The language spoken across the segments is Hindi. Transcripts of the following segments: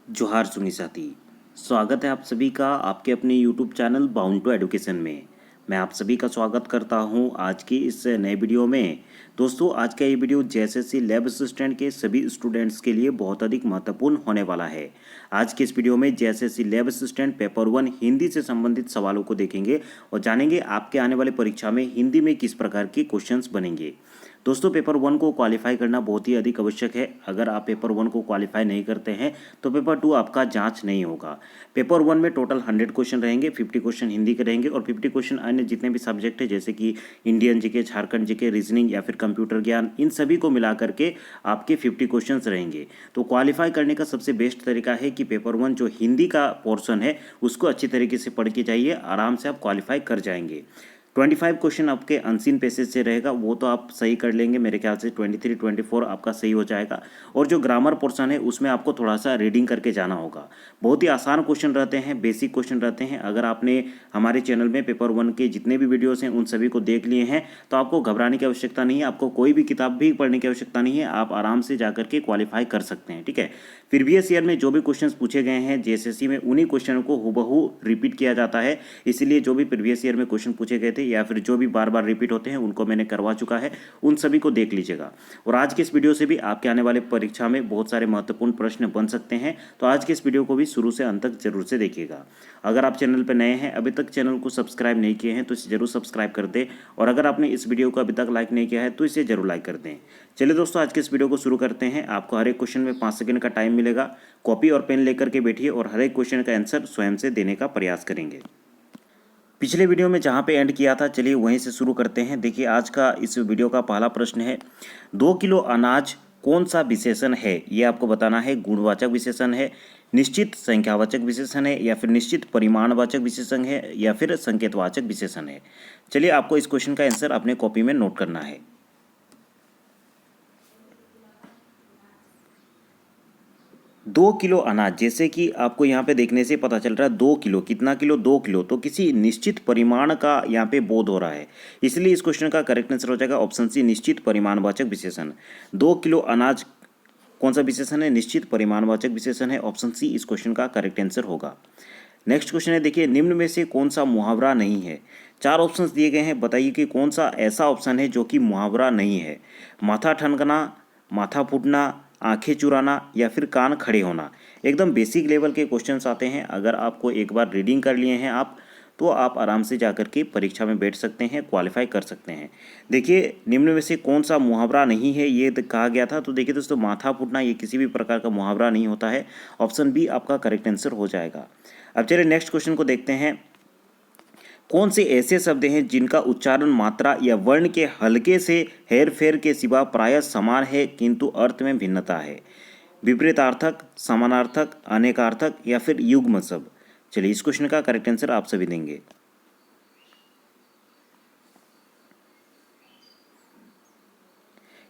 जोहार सुनी साथी। स्वागत है आप सभी का आपके अपने YouTube channel bound to education में। मैं आप सभी का स्वागत करता हूं आज की इस नए वीडियो में। दोस्तों, आज का ये वीडियो जेएसएससी लैब असिस्टेंट के सभी स्टूडेंट्स के लिए बहुत अधिक महत्वपूर्ण होने वाला है। आज के इस वीडियो में JSSC lab assistant paper 1 Hindi से संबंधित सवालों को देखेंगे और जानेंगे आपके आने वाले परीक्षा में हिंदी में किस प्रकार के क्वेश्चंस बनेंगे। दोस्तों, पेपर 1 को क्वालिफाई करना बहुत ही अधिक आवश्यक है। अगर आप पेपर 1 को क्वालिफाई नहीं करते हैं तो पेपर 2 आपका जांच नहीं होगा। पेपर 1 में टोटल 100 क्वेश्चन रहेंगे, 50 क्वेश्चन हिंदी के रहेंगे और 50 क्वेश्चन अन्य जितने भी सब्जेक्ट है जैसे कि Indian GK, Jharkhand GK, reasoning या फिर कंप्यूटर ज्ञान, इन सभी को मिला करके आपके 50 क्वेश्चन रहेंगे। तो क्वालिफाई करने का सबसे बेस्ट तरीका है कि पेपर 1 जो हिंदी का पोर्शन है उसको अच्छी तरीके से पढ़ के जाइए, आराम से आप क्वालिफाई कर जाएंगे। 25 क्वेश्चन आपके अनसीन पैसेज से रहेगा, वो तो आप सही कर लेंगे। मेरे ख्याल से 23, 24 आपका सही हो जाएगा। और जो ग्रामर पोर्शन है उसमें आपको थोड़ा सा रीडिंग करके जाना होगा। बहुत ही आसान क्वेश्चन रहते हैं, बेसिक क्वेश्चन रहते हैं। अगर आपने हमारे चैनल में पेपर 1 के जितने भी वीडियोस हैं उन सभी को देख लिए हैं तो आपको घबराने की आवश्यकता नहीं है, आपको कोई भी किताब भी पढ़ने की आवश्यकता नहीं है। आप आराम से जाकर के क्वालिफाई कर सकते हैं, ठीक है। प्रीवियस ईयर में जो भी क्वेश्चन पूछे गए हैं जेएसएससी में उन्हीं क्वेश्चनों को हूबहू रिपीट किया जाता है। इसलिए जो भी प्रीवियस ईयर में क्वेश्चन पूछे गए थे या फिर जो भी बार बार रिपीट होते हैं उनको मैंने करवा चुका है, उन सभी को देख लीजिएगा। और आज के इस वीडियो से भी आपके आने वाले परीक्षा में बहुत सारे महत्वपूर्ण प्रश्न बन सकते हैं, तो आज के इस वीडियो को भी शुरू से अंत तक जरूर से देखिएगा। अगर आप चैनल पर नए हैं, अभी तक चैनल को सब्सक्राइब नहीं किए हैं तो इसे जरूर सब्सक्राइब कर दें और अगर आपने इस वीडियो को अभी तक लाइक नहीं किया है तो इसे जरूर लाइक कर दें। चलिए दोस्तों, आज के इस वीडियो को शुरू करते हैं। आपको हर एक क्वेश्चन में 5 सेकंड का टाइम मिलेगा। कॉपी और पेन लेकर के बैठिए और हर एक क्वेश्चन का आंसर स्वयं से देने का प्रयास करेंगे। पिछले वीडियो में जहाँ पे एंड किया था, चलिए वहीं से शुरू करते हैं। देखिए, आज का इस वीडियो का पहला प्रश्न है, 2 किलो अनाज कौन सा विशेषण है? ये आपको बताना है। गुणवाचक विशेषण है, निश्चित संख्यावाचक विशेषण है या फिर निश्चित परिमाणवाचक विशेषण है या फिर संकेतवाचक विशेषण है। चलिए, आपको इस क्वेश्चन का आंसर अपने कॉपी में नोट करना है। 2 किलो अनाज, जैसे कि आपको यहाँ पे देखने से पता चल रहा है 2 किलो, कितना किलो? 2 किलो, तो किसी निश्चित परिमाण का यहाँ पे बोध हो रहा है, इसलिए इस क्वेश्चन का करेक्ट आंसर हो जाएगा ऑप्शन सी, निश्चित परिमाणवाचक विशेषण। 2 किलो अनाज कौन सा विशेषण है? निश्चित परिमाणवाचक विशेषण है। ऑप्शन सी इस क्वेश्चन का करेक्ट आंसर होगा। नेक्स्ट क्वेश्चन है, देखिए, निम्न में से कौन सा मुहावरा नहीं है? 4 ऑप्शंस दिए गए हैं, बताइए कि कौन सा ऐसा ऑप्शन है जो कि मुहावरा नहीं है। माथा ठनकना, माथा फूटना, आंखें चुराना या फिर कान खड़े होना। एकदम बेसिक लेवल के क्वेश्चंस आते हैं। अगर आपको एक बार रीडिंग कर लिए हैं आप, तो आप आराम से जाकर के परीक्षा में बैठ सकते हैं, क्वालिफाई कर सकते हैं। देखिए, निम्न में से कौन सा मुहावरा नहीं है ये कहा गया था, तो देखिए दोस्तों, माथा फूटना ये किसी भी प्रकार का मुहावरा नहीं होता है। ऑप्शन बी आपका करेक्ट आंसर हो जाएगा। अब चलिए नेक्स्ट क्वेश्चन को देखते हैं। कौन से ऐसे शब्द हैं जिनका उच्चारण मात्रा या वर्ण के हल्के से हेरफेर के सिवा प्रायः समान है किंतु अर्थ में भिन्नता है? विपरीतार्थक, समानार्थक, अनेकार्थक या फिर युग्म शब्द। चलिए, इस क्वेश्चन का करेक्ट आंसर आप सभी देंगे।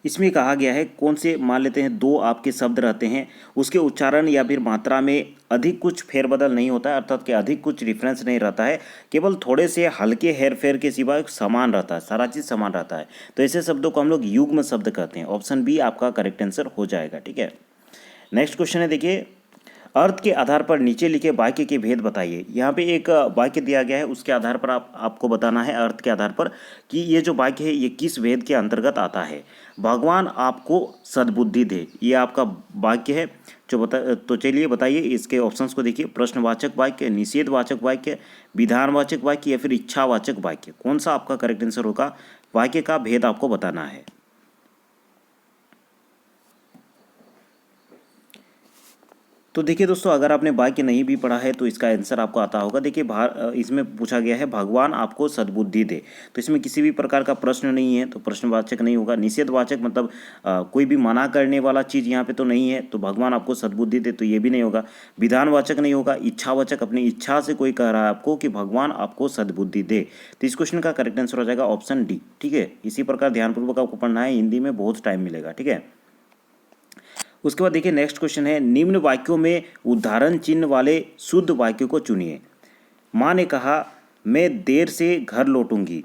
इसमें कहा गया है, कौन से, मान लेते हैं 2 आपके शब्द रहते हैं, उसके उच्चारण या फिर मात्रा में अधिक कुछ फेरबदल नहीं होता है, अर्थात कि अधिक कुछ डिफरेंस नहीं रहता है, केवल थोड़े से हल्के हेरफेर के सिवा समान रहता है, सारा चीज़ समान रहता है, तो ऐसे शब्दों को हम लोग युग्म शब्द कहते हैं। ऑप्शन बी आपका करेक्ट आंसर हो जाएगा, ठीक है। नेक्स्ट क्वेश्चन है, देखिए, अर्थ के आधार पर नीचे लिखे वाक्य के भेद बताइए। यहाँ पे एक वाक्य दिया गया है, उसके आधार पर आपको बताना है, अर्थ के आधार पर, कि ये जो वाक्य है ये किस भेद के अंतर्गत आता है। भगवान आपको सद्बुद्धि दे, ये आपका वाक्य है जो तो चलिए बताइए, इसके ऑप्शंस को देखिए। प्रश्नवाचक वाक्य, निषेधवाचक वाक्य, विधानवाचक वाक्य या फिर इच्छावाचक वाक्य, कौन सा आपका करेक्ट आंसर होगा? वाक्य का भेद आपको बताना है। तो देखिए दोस्तों, अगर आपने वाक्य नहीं भी पढ़ा है तो इसका आंसर आपको आता होगा। देखिए, इसमें पूछा गया है भगवान आपको सद्बुद्धि दे, तो इसमें किसी भी प्रकार का प्रश्न नहीं है, तो प्रश्नवाचक नहीं होगा। निषेधवाचक मतलब कोई भी मना करने वाला चीज़ यहाँ पे तो नहीं है, तो भगवान आपको सद्बुद्धि दे तो ये भी नहीं होगा। विधानवाचक नहीं होगा। इच्छावाचक, अपनी इच्छा से कोई कह रहा है आपको कि भगवान आपको सद्बुद्धि दे, तो इस क्वेश्चन का करेक्ट आंसर हो जाएगा ऑप्शन डी, ठीक है। इसी प्रकार ध्यानपूर्वक आपको पढ़ना है, हिंदी में बहुत टाइम मिलेगा, ठीक है। उसके बाद देखिए नेक्स्ट क्वेश्चन है, निम्न वाक्यों में उदाहरण चिन्ह वाले शुद्ध वाक्यों को चुनिए। माँ ने कहा, मैं देर से घर लौटूंगी,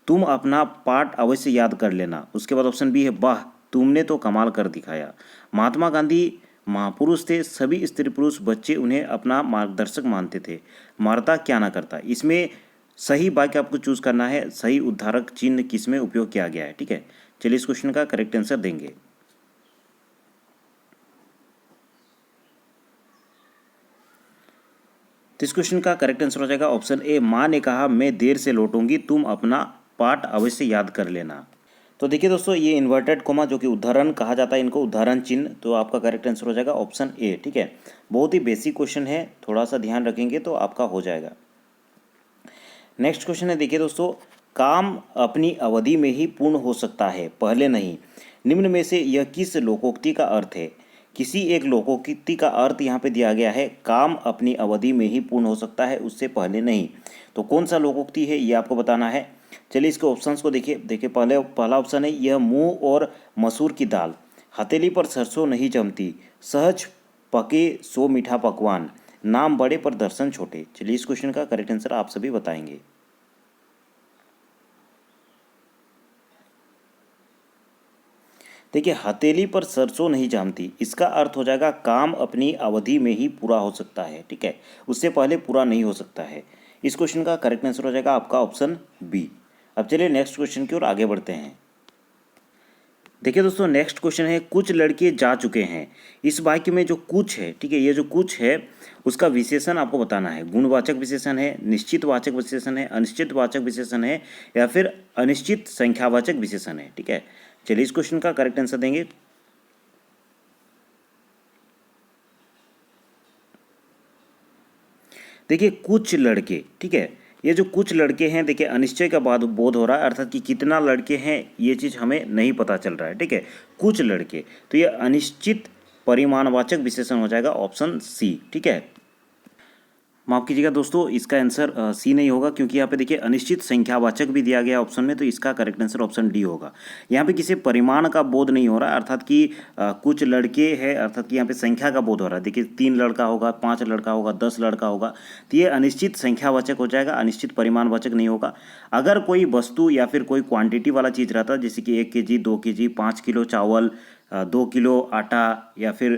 तुम अपना पाठ अवश्य से याद कर लेना। उसके बाद ऑप्शन बी है, वाह तुमने तो कमाल कर दिखाया। महात्मा गांधी महापुरुष थे, सभी स्त्री पुरुष बच्चे उन्हें अपना मार्गदर्शक मानते थे। मारता क्या ना करता। इसमें सही वाक्य आपको चूज करना है, सही उद्धारक चिन्ह किस में उपयोग किया गया है। ठीक है, चलिए इस क्वेश्चन का करेक्ट आंसर देंगे। तो इस क्वेश्चन का करेक्ट आंसर हो जाएगा ऑप्शन ए, माँ ने कहा मैं देर से लौटूंगी, तुम अपना पाठ अवश्य याद कर लेना। तो देखिए दोस्तों, ये इन्वर्टेड कोमा जो कि उदाहरण कहा जाता है इनको, उदाहरण चिन्ह, तो आपका करेक्ट आंसर हो जाएगा ऑप्शन ए। ठीक है, बहुत ही बेसिक क्वेश्चन है, थोड़ा सा ध्यान रखेंगे तो आपका हो जाएगा। नेक्स्ट क्वेश्चन है, देखिए दोस्तों, काम अपनी अवधि में ही पूर्ण हो सकता है, पहले नहीं। निम्न में से यह किस लोकोक्ति का अर्थ है। किसी एक लोकोक्ति का अर्थ यहाँ पे दिया गया है, काम अपनी अवधि में ही पूर्ण हो सकता है, उससे पहले नहीं। तो कौन सा लोकोक्ति है ये आपको बताना है। चलिए इसके ऑप्शंस को देखिए पहला ऑप्शन है, यह मूंग और मसूर की दाल, हथेली पर सरसों नहीं जमती, सहज पके सो मीठा पकवान, नाम बड़े पर दर्शन छोटे। चलिए इस क्वेश्चन का करेक्ट आंसर आप सभी बताएंगे। देखिए, हथेली पर सरसों नहीं जामती, इसका अर्थ हो जाएगा काम अपनी अवधि में ही पूरा हो सकता है। ठीक है, उससे पहले पूरा नहीं हो सकता है। इस क्वेश्चन का करेक्ट आंसर हो जाएगा आपका ऑप्शन बी। अब चलिए नेक्स्ट क्वेश्चन की ओर आगे बढ़ते हैं। देखिए दोस्तों, नेक्स्ट क्वेश्चन है, कुछ लड़के जा चुके हैं। इस वाक्य में जो कुछ है, ठीक है, ये जो कुछ है उसका विशेषण आपको बताना है। गुणवाचक विशेषण है, निश्चित वाचक विशेषण है, अनिश्चित वाचक विशेषण है, या फिर अनिश्चित संख्यावाचक विशेषण है। ठीक है, चलिए इस क्वेश्चन का करेक्ट आंसर देंगे। देखिए, कुछ लड़के, ठीक है, ये जो कुछ लड़के हैं, देखिए अनिश्चय का बाद बोध हो रहा है, अर्थात कि कितना लड़के हैं ये चीज़ हमें नहीं पता चल रहा है। ठीक है, कुछ लड़के, तो ये अनिश्चित परिमाणवाचक विशेषण हो जाएगा ऑप्शन सी। ठीक है, माफ कीजिएगा दोस्तों, इसका आंसर सी नहीं होगा, क्योंकि यहाँ पे देखिए अनिश्चित संख्यावाचक भी दिया गया ऑप्शन में, तो इसका करेक्ट आंसर ऑप्शन डी होगा। यहाँ पे किसी परिमाण का बोध नहीं हो रहा, अर्थात कि कुछ लड़के हैं, अर्थात कि यहाँ पे संख्या का बोध हो रहा है। देखिए 3 लड़का होगा, 5 लड़का होगा, 10 लड़का होगा, तो ये अनिश्चित संख्यावाचक हो जाएगा, अनिश्चित परिमाणवाचक नहीं होगा। अगर कोई वस्तु या फिर कोई क्वांटिटी वाला चीज़ रहता, जैसे कि 1 kg, 2 kg, 5 किलो चावल, 2 किलो आटा, या फिर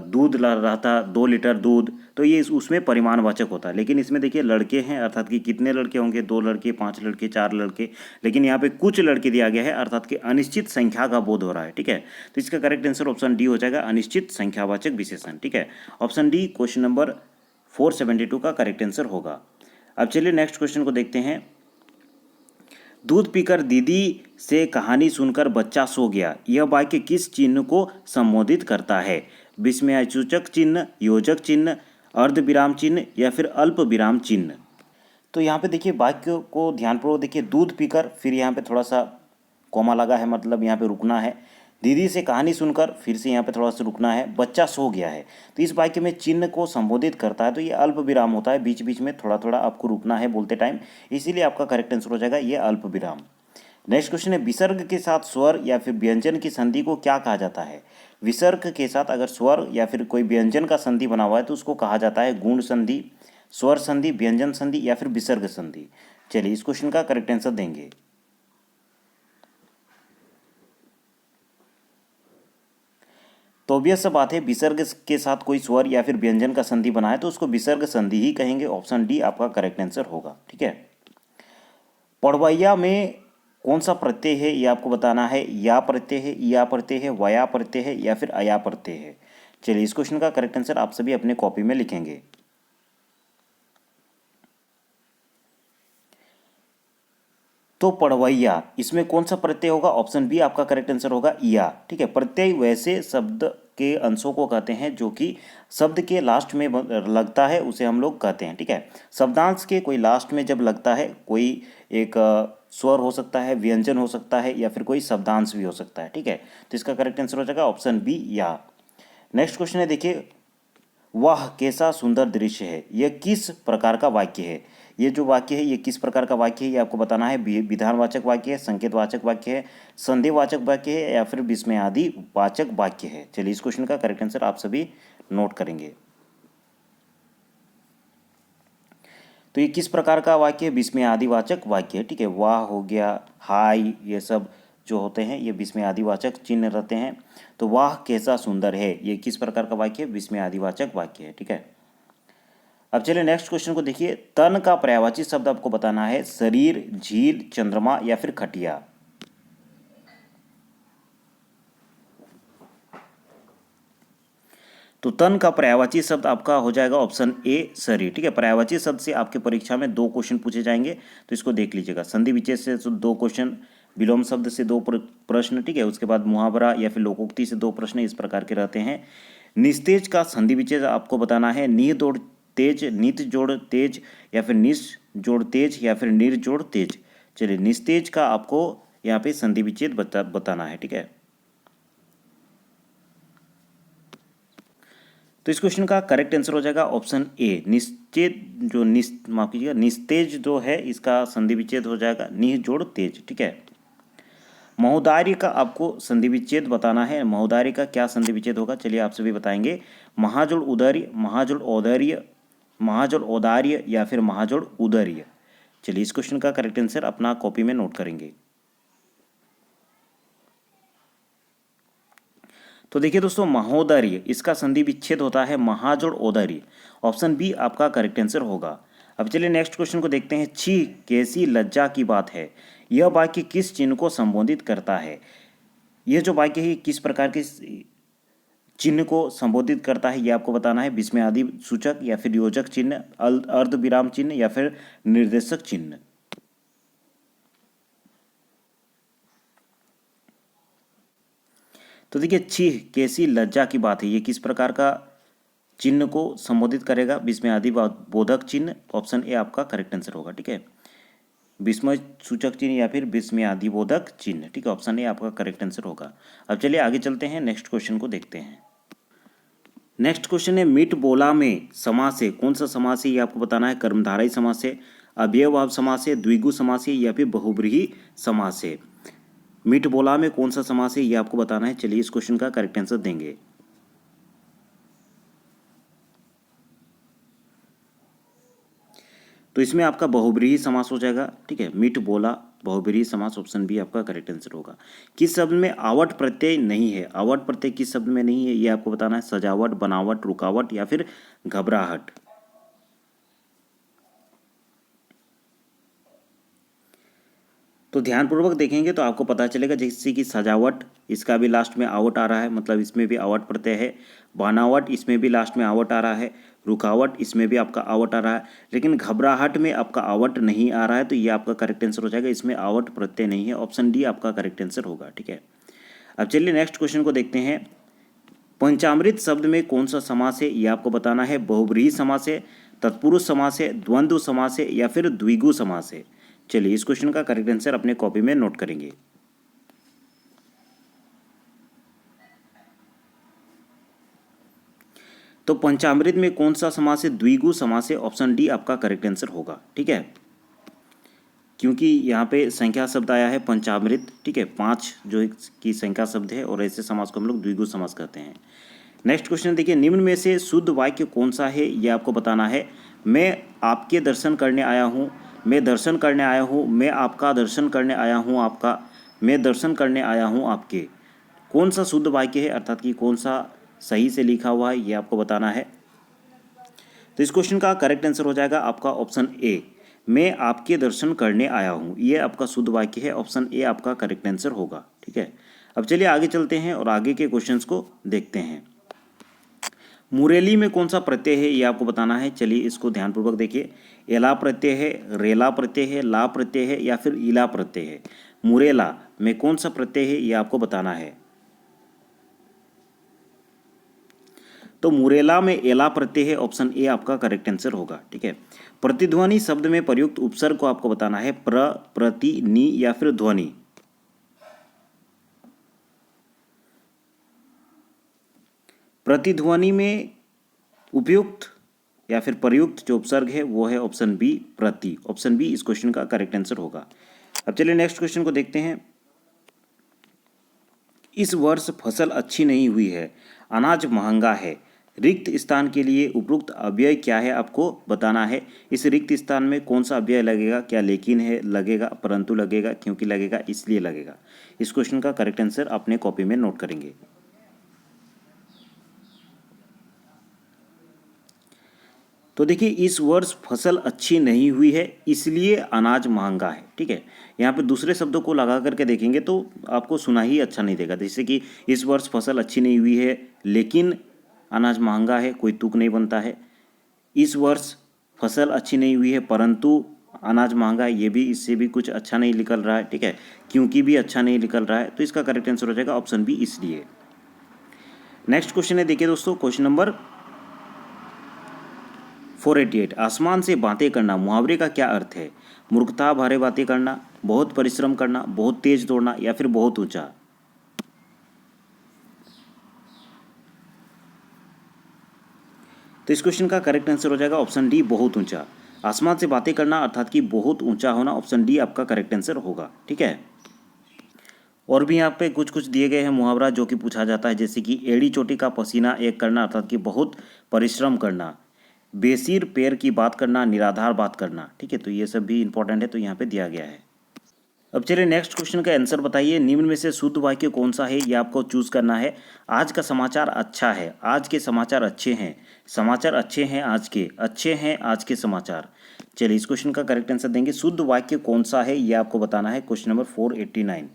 दूध रहता 2 लीटर दूध, तो ये उसमें परिमाणवाचक होता है। लेकिन इसमें देखिए लड़के हैं, अर्थात कि कितने लड़के होंगे, 2 लड़के, 5 लड़के, 4 लड़के, लेकिन यहाँ पे कुछ लड़के दिया गया है, अर्थात कि अनिश्चित संख्या का बोध हो रहा है। ठीक है, तो इसका करेक्ट आंसर ऑप्शन डी हो जाएगा, अनिश्चित संख्यावाचक विशेषण। ठीक है, ऑप्शन डी क्वेश्चन नंबर 472 का करेक्ट आंसर होगा। अब चलिए नेक्स्ट क्वेश्चन को देखते हैं। दूध पीकर दीदी से कहानी सुनकर बच्चा सो गया, यह वाक्य किस चिन्ह को संबोधित करता है। विस्मयसूचक चिन्ह, योजक चिन्ह, अर्ध विराम चिन्ह, या फिर अल्प विराम चिन्ह। तो यहाँ पे देखिए वाक्य को ध्यानपूर्वक देखिए, दूध पीकर, फिर यहाँ पे थोड़ा सा कोमा लगा है, मतलब यहाँ पे रुकना है। दीदी से कहानी सुनकर, फिर से यहाँ पे थोड़ा सा रुकना है। बच्चा सो गया है, तो इस वाक्य में चिन्ह को संबोधित करता है, तो ये अल्प विराम होता है, बीच बीच में थोड़ा थोड़ा आपको रुकना है बोलते टाइम, इसीलिए आपका करेक्ट आंसर हो जाएगा ये अल्प विराम। नेक्स्ट क्वेश्चन है, विसर्ग के साथ स्वर या फिर व्यंजन की संधि को क्या कहा जाता है। विसर्ग के साथ अगर स्वर या फिर कोई व्यंजन का संधि बना हुआ है तो उसको कहा जाता है गुण संधि, स्वर संधि, व्यंजन संधि, या फिर विसर्ग संधि। चलिए इस क्वेश्चन का करेक्ट आंसर देंगे। तो ऑब्वियस सा बात है, विसर्ग के साथ कोई स्वर या फिर व्यंजन का संधि बनाए तो उसको विसर्ग संधि ही कहेंगे। ऑप्शन डी आपका करेक्ट आंसर होगा। ठीक है, पढ़वैया में कौन सा प्रत्यय है ये आपको बताना है। या प्रत्यय है, या प्रत्यय है, वया प्रत्यय है, या फिर अया प्रत्यय है। चलिए इस क्वेश्चन का करेक्ट आंसर आप सभी अपने कॉपी में लिखेंगे। तो पढ़वैया, इसमें कौन सा प्रत्यय होगा। ऑप्शन बी आपका करेक्ट आंसर होगा या। ठीक है, प्रत्यय वैसे शब्द के अंशों को कहते हैं जो कि शब्द के लास्ट में लगता है, उसे हम लोग कहते हैं। ठीक है, शब्दांश के कोई लास्ट में जब लगता है, कोई एक स्वर हो सकता है, व्यंजन हो सकता है, या फिर कोई शब्दांश भी हो सकता है। ठीक है, तो इसका करेक्ट आंसर हो जाएगा ऑप्शन बी या। नेक्स्ट क्वेश्चन है, देखिए, वाह कैसा सुंदर दृश्य है, यह किस प्रकार का वाक्य है। ये जो वाक्य है ये किस प्रकार का वाक्य है ये आपको बताना है। विधानवाचक वाक्य है, संकेतवाचक वाक्य है, संदेहवाचक वाक्य है, या फिर विस्मयादि वाचक वाक्य है। चलिए इस क्वेश्चन का करेक्ट आंसर आप सभी नोट करेंगे। तो ये किस प्रकार का वाक्य है, विस्मयादिवाचक वाक्य है। ठीक है, वाह हो गया, हाय, ये सब जो होते हैं ये विस्मयादिवाचक चिन्ह रहते हैं। तो वाह कैसा सुंदर है, ये किस प्रकार का वाक्य है? विस्मयादिवाचक वाक्य है। ठीक है, अब चलिए नेक्स्ट क्वेश्चन को देखिए। तन का पर्यायवाची शब्द आपको बताना है, शरीर, झील, चंद्रमा या फिर खटिया। तो तन का पर्यायवाची शब्द आपका हो जाएगा ऑप्शन ए शरीर। ठीक है, पर्यायवाची शब्द से आपके परीक्षा में 2 क्वेश्चन पूछे जाएंगे, तो इसको देख लीजिएगा। संधि विच्छेद से 2 क्वेश्चन, विलोम शब्द से 2 प्रश्न। ठीक है, उसके बाद मुहावरा या फिर लोकोक्ति से 2 प्रश्न इस प्रकार के रहते हैं। निस्तेज का संधि विच्छेद आपको बताना है, निह जोड़ तेज, नित जोड़ तेज या फिर निस जोड़ तेज या फिर निर जोड़ तेज। चलिए, निस्तेज का आपको यहाँ पे संधि विच्छेद बताना है। ठीक है, तो इस क्वेश्चन का करेक्ट आंसर हो जाएगा ऑप्शन ए निश्चेद, जो माफ कीजिएगा, निस्तेज जो है इसका संधि विच्छेद हो जाएगा निह जोड़ तेज। ठीक है, महोदार्य का आपको संधि विच्छेद बताना है। महोदार्य का क्या संधि विच्छेद होगा, चलिए आप सभी बताएंगे। महाजोड़ उदर्य, महाजोड़ औदर्य, महाजोड़ औदार्य या फिर महाजोड़ उदर्य। चलिए, इस क्वेश्चन का करेक्ट आंसर अपना कॉपी में नोट करेंगे। तो देखिए दोस्तों, महोदर्य इसका संधि विच्छेद होता है महाजोड़ औदर्य। ऑप्शन बी आपका करेक्ट आंसर होगा। अब चलिए नेक्स्ट क्वेश्चन को देखते हैं। छी कैसी लज्जा की बात है, यह वाक्य किस चिन्ह को संबोधित करता है? यह जो वाक्य है किस प्रकार के चिन्ह को संबोधित करता है, यह आपको बताना है। विस्मयादि सूचक या फिर योजक चिन्ह, अर्ध विराम चिन्ह या फिर निर्देशक चिन्ह। तो देखिए, छीह कैसी लज्जा की बात है, ये किस प्रकार का चिन्ह को संबोधित करेगा? विस्मयादि बोधक चिन्ह। ऑप्शन ए आपका करेक्ट आंसर होगा। ठीक है, विस्मय सूचक चिन्ह या फिर विस्मयादि बोधक चिन्ह। ठीक है, ऑप्शन ए आपका करेक्ट आंसर होगा। अब चलिए आगे चलते हैं, नेक्स्ट क्वेश्चन को देखते हैं। नेक्स्ट क्वेश्चन है, मीट बोला में समास है, कौन सा समास है ये आपको बताना है। कर्मधारय समास है, अव्ययभाव समास है, द्विगु समास है या फिर बहुब्रीहि समास है। मीट बोला में कौन सा समास है ये आपको बताना है। चलिए, इस क्वेश्चन का करेक्ट आंसर देंगे। तो इसमें आपका बहुब्रीहि समास हो जाएगा। ठीक है, मीट बोला बहुब्रीहि समास, ऑप्शन बी आपका करेक्ट आंसर होगा। किस शब्द में आवट प्रत्यय नहीं है? आवट प्रत्यय किस शब्द में नहीं है ये आपको बताना है। सजावट, बनावट, रुकावट या फिर घबराहट। तो ध्यानपूर्वक देखेंगे तो आपको पता चलेगा, जैसे कि सजावट, इसका भी लास्ट में आवट आ रहा है, मतलब इसमें भी आवट प्रत्यय है। बनावट, इसमें भी लास्ट में आवट आ रहा है। रुकावट, इसमें भी आपका आवट आ रहा है। लेकिन घबराहट में आपका आवट नहीं आ रहा है, तो ये आपका करेक्ट आंसर हो जाएगा। इसमें आवट प्रत्यय नहीं है, ऑप्शन डी आपका करेक्ट आंसर होगा। ठीक है, अब चलिए नेक्स्ट क्वेश्चन को देखते हैं। पंचामृत शब्द में कौन सा समास है ये आपको बताना है। बहुब्रीहि समास है, तत्पुरुष समास है, द्वंद्व समास है या फिर द्विगु समास है। चलिए, इस क्वेश्चन का करेक्ट आंसर अपने कॉपी में नोट करेंगे। तो पंचामृत में कौन सा समास है? द्विगु समास है, ऑप्शन डी आपका करेक्ट आंसर होगा। ठीक है, क्योंकि यहाँ पे संख्या शब्द आया है पंचामृत। ठीक है, 5 जो की संख्या शब्द है, और ऐसे समास को हम लोग द्विगु समास कहते हैं। नेक्स्ट क्वेश्चन देखिए, निम्न में से शुद्ध वाक्य कौन सा है ये आपको बताना है। मैं आपके दर्शन करने आया हूँ, मैं दर्शन करने आया हूँ, मैं आपका दर्शन करने आया हूँ, आपका, मैं दर्शन करने आया हूँ आपके। कौन सा शुद्ध वाक्य है, अर्थात कि कौन सा सही से लिखा हुआ है ये आपको बताना है। तो इस क्वेश्चन का करेक्ट आंसर हो जाएगा आपका ऑप्शन ए, मैं आपके दर्शन करने आया हूँ। ये आपका शुद्ध वाक्य है, ऑप्शन ए आपका करेक्ट आंसर होगा। ठीक है, अब चलिए आगे चलते हैं और आगे के क्वेश्चंस को देखते हैं। मुरेली में कौन सा प्रत्यय है ये आपको बताना है। चलिए, इसको ध्यानपूर्वक देखिए। एला प्रत्यय है, रेला प्रत्यय है, ला प्रत्यय है या फिर इला प्रत्यय है। मुरेला में कौन सा प्रत्यय है ये आपको बताना है। तो मुरेला में एला प्रत्यय है, ऑप्शन ए आपका करेक्ट आंसर होगा। ठीक है, प्रतिध्वनि शब्द में प्रयुक्त उपसर्ग को आपको बताना है। प्र, प्रति, नि या फिर ध्वनि। प्रतिध्वनि में उपयुक्त या फिर प्रयुक्त जो उपसर्ग है वो है ऑप्शन बी प्रति। ऑप्शन बी इस क्वेश्चन का करेक्ट आंसर होगा। अब चलिए नेक्स्ट क्वेश्चन को देखते हैं। इस वर्ष फसल अच्छी नहीं हुई है, अनाज महंगा है, रिक्त स्थान के लिए उपयुक्त अव्यय क्या है आपको बताना है। इस रिक्त स्थान में कौन सा अव्यय लगेगा, क्या लेकिन है लगेगा, परंतु लगेगा, क्योंकि लगेगा, इसलिए लगेगा। इस क्वेश्चन का करेक्ट आंसर अपने कॉपी में नोट करेंगे। तो देखिए इस वर्ष फसल अच्छी नहीं हुई है इसलिए अनाज महंगा है। ठीक है, यहाँ पे दूसरे शब्दों को लगा करके देखेंगे तो आपको सुना ही अच्छा नहीं देगा। जैसे कि इस वर्ष फसल अच्छी नहीं हुई है लेकिन अनाज महंगा है, कोई तुक नहीं बनता है। इस वर्ष फसल अच्छी नहीं हुई है परंतु अनाज महंगा है, ये भी इससे भी कुछ अच्छा नहीं निकल रहा है। ठीक है, क्योंकि भी अच्छा नहीं निकल रहा है, तो इसका करेक्ट आंसर हो जाएगा ऑप्शन बी इसलिए। नेक्स्ट क्वेश्चन है, देखिए दोस्तों क्वेश्चन नंबर 488। आसमान से बातें करना मुहावरे का क्या अर्थ है। मूर्खता भरे बातें करना, बहुत परिश्रम करना, बहुत तेज दौड़ना, या फिर बहुत ऊंचा। तो इस क्वेश्चन का करेक्ट आंसर हो जाएगा ऑप्शन डी बहुत ऊंचा। आसमान से बातें करना अर्थात कि बहुत ऊंचा होना, ऑप्शन डी आपका करेक्ट आंसर होगा। ठीक है, और भी यहाँ पे कुछ कुछ दिए गए हैं मुहावरा जो कि पूछा जाता है, जैसे कि एड़ी चोटी का पसीना एक करना अर्थात कि बहुत परिश्रम करना, बेसिर पैर की बात करना, निराधार बात करना। ठीक है, तो ये सब भी इंपॉर्टेंट है, तो यहाँ पे दिया गया है। अब चलिए नेक्स्ट क्वेश्चन का आंसर बताइए। निम्न में से शुद्ध वाक्य कौन सा है, ये आपको चूज करना है। आज का समाचार अच्छा है, आज के समाचार अच्छे हैं, समाचार अच्छे हैं आज के, अच्छे हैं आज के समाचार। चलिए इस क्वेश्चन का करेक्ट आंसर देंगे। शुद्ध वाक्य कौन सा है ये आपको बताना है। Question number 489।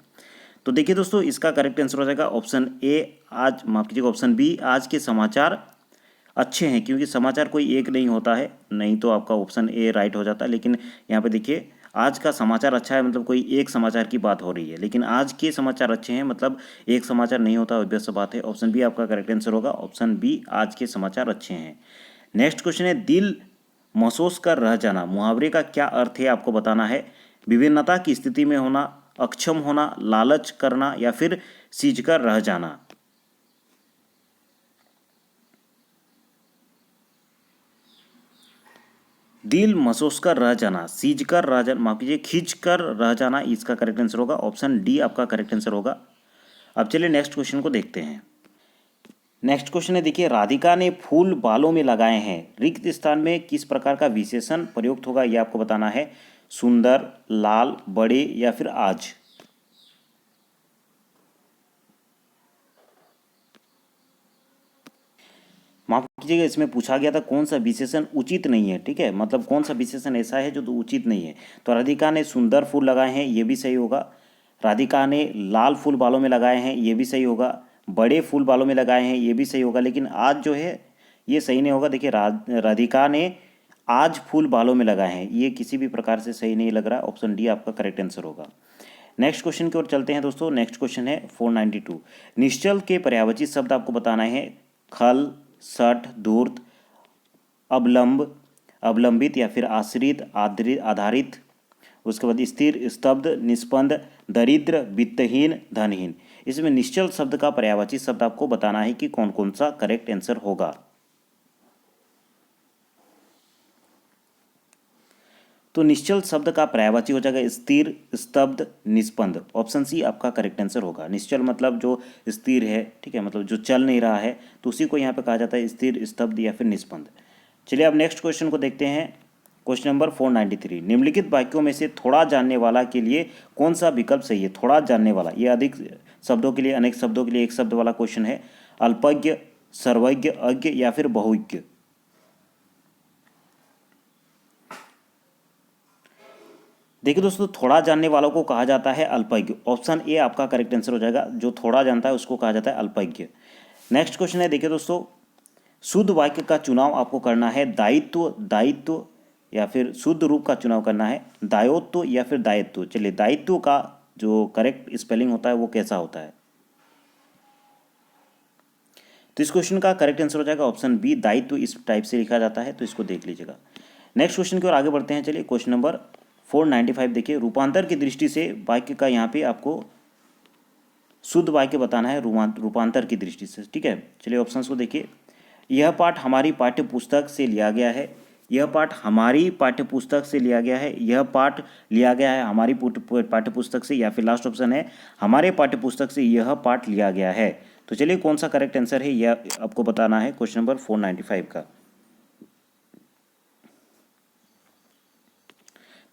तो देखिए दोस्तों इसका करेक्ट आंसर हो जाएगा ऑप्शन ए, आज माफ कीजिएगा ऑप्शन बी, आज के समाचार अच्छे हैं, क्योंकि समाचार कोई एक नहीं होता है, नहीं तो आपका ऑप्शन ए राइट हो जाता है। लेकिन यहाँ पे देखिए आज का समाचार अच्छा है मतलब कोई एक समाचार की बात हो रही है, लेकिन आज के समाचार अच्छे हैं मतलब एक समाचार नहीं होता, ऑब्वियस बात है। ऑप्शन बी आपका करेक्ट आंसर होगा, ऑप्शन बी आज के समाचार अच्छे हैं। नेक्स्ट क्वेश्चन है, दिल महसूस कर रह जाना मुहावरे का क्या अर्थ है आपको बताना है। विभिन्नता की स्थिति में होना, अक्षम होना, लालच करना, या फिर सींच कर रह जाना। दिल महसूस कर रह जाना, सींच कर रह जाना, माफ कीजिए खींच कर रह जाना, इसका करेक्ट आंसर होगा, ऑप्शन डी आपका करेक्ट आंसर होगा। अब चलिए नेक्स्ट क्वेश्चन को देखते हैं। नेक्स्ट क्वेश्चन है, देखिए राधिका ने फूल बालों में लगाए हैं, रिक्त स्थान में किस प्रकार का विशेषण प्रयुक्त होगा ये आपको बताना है। सुंदर, लाल, बड़े, या फिर आज। माफ कीजिएगा इसमें पूछा गया था कौन सा विशेषण उचित नहीं है। ठीक है, मतलब कौन सा विशेषण ऐसा है जो तो उचित नहीं है। तो राधिका ने सुंदर फूल लगाए हैं, ये भी सही होगा। राधिका ने लाल फूल बालों में लगाए हैं, ये भी सही होगा। बड़े फूल बालों में लगाए हैं, ये भी सही होगा। लेकिन आज जो है ये सही नहीं होगा। देखिए राधिका ने आज फूल बालों में लगाए हैं, ये किसी भी प्रकार से सही नहीं लग रहा। ऑप्शन डी आपका करेक्ट आंसर होगा। नेक्स्ट क्वेश्चन की ओर चलते हैं दोस्तों। नेक्स्ट क्वेश्चन है 492। निश्चल के पर्यायवाची शब्द आपको बताना है। खल, सठ, धूर्त, अवलंब, अवलंबित, या फिर आश्रित, आधारित। उसके बाद स्थिर, स्तब्ध, निष्पन्द, दरिद्र, वित्तहीन, धनहीन। इसमें निश्चल शब्द का पर्यायवाची शब्द आपको बताना है कि कौन कौन सा करेक्ट आंसर होगा। तो निश्चल शब्द का पर्यायवाची हो जाएगा स्थिर, स्तब्ध, निष्पन्द। ऑप्शन सी आपका करेक्ट आंसर होगा। निश्चल मतलब जो स्थिर है, ठीक है, मतलब जो चल नहीं रहा है, तो उसी को यहाँ पे कहा जाता है स्थिर, स्तब्ध, या फिर निष्पन्द। चलिए अब नेक्स्ट क्वेश्चन को देखते हैं। Question number 493। निम्नलिखित वाक्यों में से थोड़ा जानने वाला के लिए कौन सा विकल्प सही है। थोड़ा जानने वाला, ये अधिक शब्दों के लिए, अनेक शब्दों के लिए एक शब्द वाला क्वेश्चन है। अल्पज्ञ, सर्वज्ञ, अज्ञ, या फिर बहुज्ञ। देखिए दोस्तों थोड़ा जानने वालों को कहा जाता है अल्पज्ञ। ऑप्शन ए आपका करेक्ट आंसर हो जाएगा। जो थोड़ा जानता है उसको कहा जाता है अल्पज्ञ। नेक्स्ट क्वेश्चन है, देखिए दोस्तों शुद्ध वाक्य का चुनाव आपको करना है। दायित्व, दायित्व, या फिर शुद्ध रूप का चुनाव करना है। दायोत्व या फिर दायित्व। चलिए दायित्व का जो करेक्ट स्पेलिंग होता है वो कैसा होता है। तो इस क्वेश्चन का करेक्ट आंसर हो जाएगा ऑप्शन बी, दायित्व इस टाइप से लिखा जाता है, तो इसको देख लीजिएगा। नेक्स्ट क्वेश्चन की ओर आगे बढ़ते हैं। चलिए क्वेश्चन नंबर 495 देखिए। रूपांतर की दृष्टि से वाक्य का यहाँ पे आपको शुद्ध वाक्य बताना है रूपांतर की दृष्टि से। ठीक है, चलिए ऑप्शंस को देखिए। यह पाठ हमारी पाठ्य पुस्तक से लिया गया है। यह पाठ हमारी पाठ्य पुस्तक से लिया गया है। यह पाठ लिया गया है हमारी पाठ्य पुस्तक से, या फिर लास्ट ऑप्शन है हमारे पाठ्य पुस्तक से यह पाठ लिया गया है। तो चलिए कौन सा करेक्ट आंसर है यह आपको बताना है क्वेश्चन नंबर 495 का।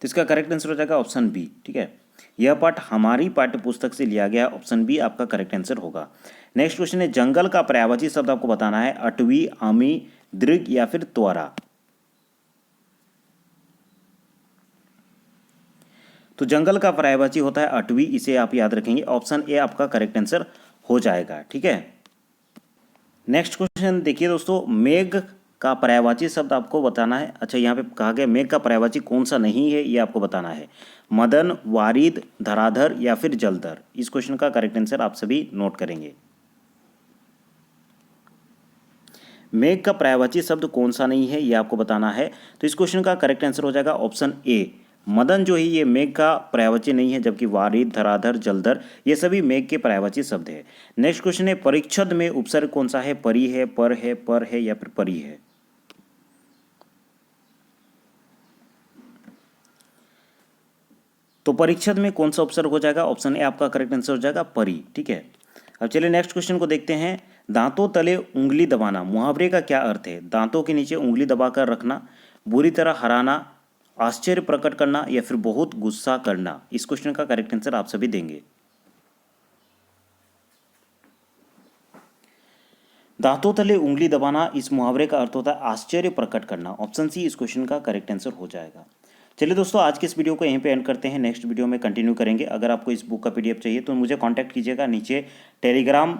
तो इसका करेक्ट आंसर हो जाएगा ऑप्शन बी। ठीक है, यह पाठ हमारी पाठ्य पुस्तक से लिया गया, ऑप्शन बी आपका करेक्ट आंसर होगा। नेक्स्ट क्वेश्चन है, जंगल का पर्यायवाची शब्द आपको बताना है, अटवी, आमी, दृग या फिर त्वरा। तो जंगल का पर्यायवाची होता है अटवी, इसे आप याद रखेंगे, ऑप्शन ए आपका करेक्ट आंसर हो जाएगा। ठीक है, नेक्स्ट क्वेश्चन देखिए दोस्तों, मेघ का पर्यायवाची शब्द आपको बताना है। अच्छा, यहाँ पे कहा गया मेघ का पर्यायवाची कौन सा नहीं है, ये आपको बताना है, मदन, वारिद, धराधर या फिर जलधर। इस क्वेश्चन का करेक्ट आंसर आप सभी नोट करेंगे। मेघ का पर्यायवाची शब्द कौन सा नहीं है, ये आपको बताना है। तो इस क्वेश्चन का करेक्ट आंसर हो जाएगा ऑप्शन ए, मदन जो है ये मेघ का पर्यायवाची नहीं है, जबकि वारिद, धराधर, जलधर ये सभी मेघ के पर्यायवाची शब्द है। नेक्स्ट क्वेश्चन है, परिच्छद में उपसर्ग कौन सा है, परी है, पर है या फिर परी है। तो परिच्छद में कौन सा उपसर्ग हो जाएगा, ऑप्शन ए आपका करेक्ट आंसर हो जाएगा परी। ठीक है, अब चलिए नेक्स्ट क्वेश्चन को देखते हैं, दांतों तले उंगली दबाना, मुहावरे का क्या अर्थ है। दांतों के नीचे उंगली दबाकर रखना, बुरी तरह हराना, आश्चर्य प्रकट करना या फिर बहुत गुस्सा करना। इस क्वेश्चन का करेक्ट आंसर आप सभी देंगे। दांतों तले उंगली दबाना, इस मुहावरे का अर्थ होता है आश्चर्य प्रकट करना, ऑप्शन सी इस क्वेश्चन का करेक्ट आंसर हो जाएगा। चलिए दोस्तों, आज के इस वीडियो को यहीं पे एंड करते हैं, नेक्स्ट वीडियो में कंटिन्यू करेंगे। अगर आपको इस बुक का पीडीएफ चाहिए तो मुझे कांटेक्ट कीजिएगा, नीचे टेलीग्राम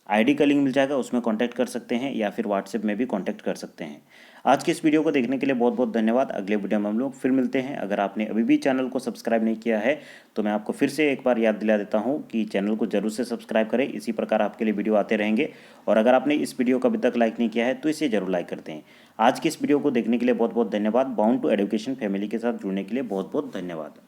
आईडी का लिंक मिल जाएगा, उसमें कांटेक्ट कर सकते हैं या फिर व्हाट्सएप में भी कांटेक्ट कर सकते हैं। आज के इस वीडियो को देखने के लिए बहुत बहुत धन्यवाद। अगले वीडियो में हम लोग फिर मिलते हैं। अगर आपने अभी भी चैनल को सब्सक्राइब नहीं किया है तो मैं आपको फिर से एक बार याद दिला देता हूं कि चैनल को जरूर से सब्सक्राइब करें, इसी प्रकार आपके लिए वीडियो आते रहेंगे। और अगर आपने इस वीडियो को अभी तक लाइक नहीं किया है तो इसे जरूर लाइक करते हैं। आज की इस वीडियो को देखने के लिए बहुत बहुत धन्यवाद। बाउंड टू एजुकेशन फैमिली के साथ जुड़ने के लिए बहुत बहुत धन्यवाद।